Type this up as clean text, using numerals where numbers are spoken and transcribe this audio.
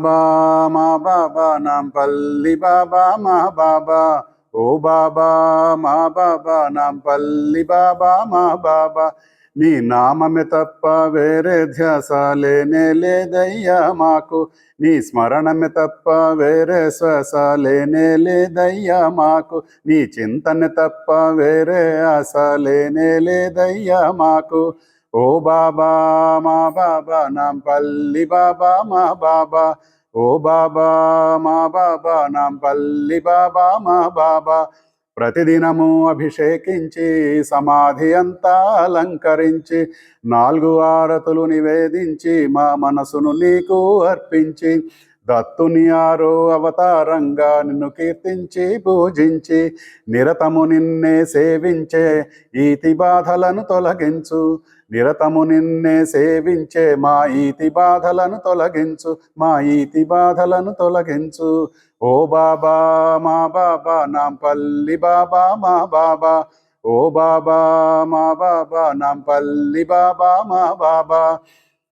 బాబా మా బాబా నాంపల్లి బాబా మా బాబా ఓ బాబా మా బాబా నాంపల్లి బాబా మా బాబా నీ నామమే తప్ప వేరే ధ్యాస లేనే లేదయ్యా మాకు నీ స్మరణమే తప్ప వేరే శ్వాస లేనే లేదయ్యా మాకు నీ చింతనే తప్ప వేరే ఆశ లేనే లేదయ్యా మాకు ఓ బాబా మా బాబా నాంపల్లి బాబా మా బాబా ఓ బాబా మా బాబా నాంపల్లి బాబా మా బాబా ప్రతిదినము అభిషేకించి సమాధి అంతా అలంకరించి 4 ఆరతులు నివేదించి మా మనసును నీకు అర్పించి దత్తుని ఆరో అవతారంగా నిన్ను కీర్తించి పూజించి నిరతము నిన్నే సేవించే ఈతి బాధలను తొలగించు నిరతము నిన్నే సేవించే మా ఈతి బాధలను తొలగించు మా ఈతి బాధలను తొలగించు ఓ బాబా మా బాబా నాంపల్లి బాబా మా బాబా ఓ బాబా మా బాబా నాంపల్లి బాబా మా బాబా